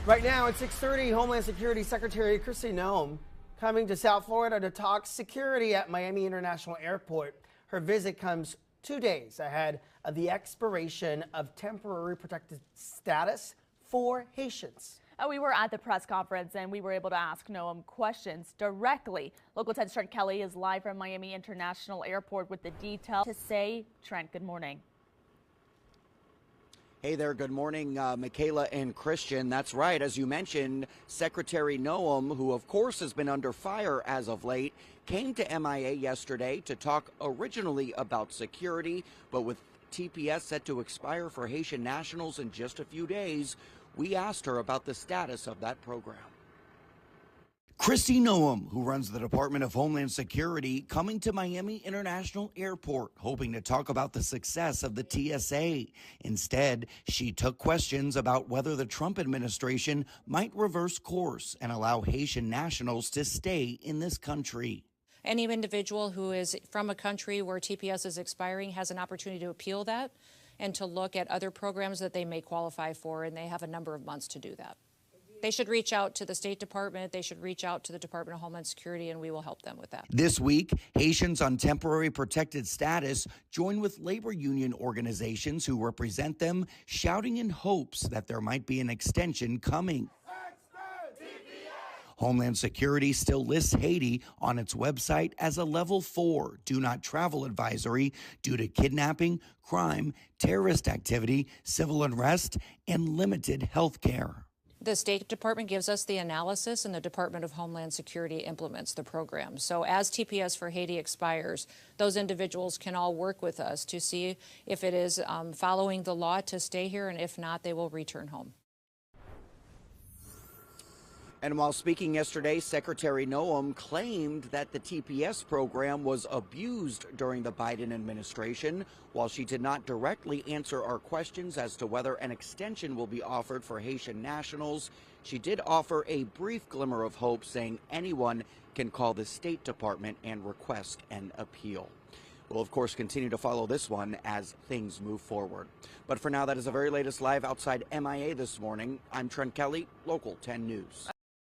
Right now at 6:30, Homeland Security Secretary Kristi Noem coming to South Florida to talk security at Miami International Airport. Her visit comes 2 days ahead of the expiration of temporary protected status for Haitians. We were at the press conference and we were able to ask Noem questions directly. Local 10's Trent Kelly is live from Miami International Airport with the details to say. Trent, good morning. Hey there, good morning, Michaela and Christian. That's right, as you mentioned, Secretary Noem, who of course has been under fire as of late, came to MIA yesterday to talk originally about security, but with TPS set to expire for Haitian nationals in just a few days, we asked her about the status of that program. Kristi Noem, who runs the Department of Homeland Security, coming to Miami International Airport, hoping to talk about the success of the TSA. Instead, she took questions about whether the Trump administration might reverse course and allow Haitian nationals to stay in this country. Any individual who is from a country where TPS is expiring has an opportunity to appeal that and to look at other programs that they may qualify for, and they have a number of months to do that. They should reach out to the State Department, they should reach out to the Department of Homeland Security, and we will help them with that. This week, Haitians on temporary protected status join with labor union organizations who represent them, shouting in hopes that there might be an extension coming. Homeland Security still lists Haiti on its website as a level 4 do not travel advisory due to kidnapping, crime, terrorist activity, civil unrest, and limited health care. The State Department gives us the analysis, and the Department of Homeland Security implements the program. So as TPS for Haiti expires, those individuals can all work with us to see if it is following the law to stay here, and if not, they will return home. And while speaking yesterday, Secretary Noem claimed that the TPS program was abused during the Biden administration. While she did not directly answer our questions as to whether an extension will be offered for Haitian nationals, she did offer a brief glimmer of hope, saying anyone can call the State Department and request an appeal. We'll, of course, continue to follow this one as things move forward. But for now, that is the very latest live outside MIA this morning. I'm Trent Kelly, Local 10 News.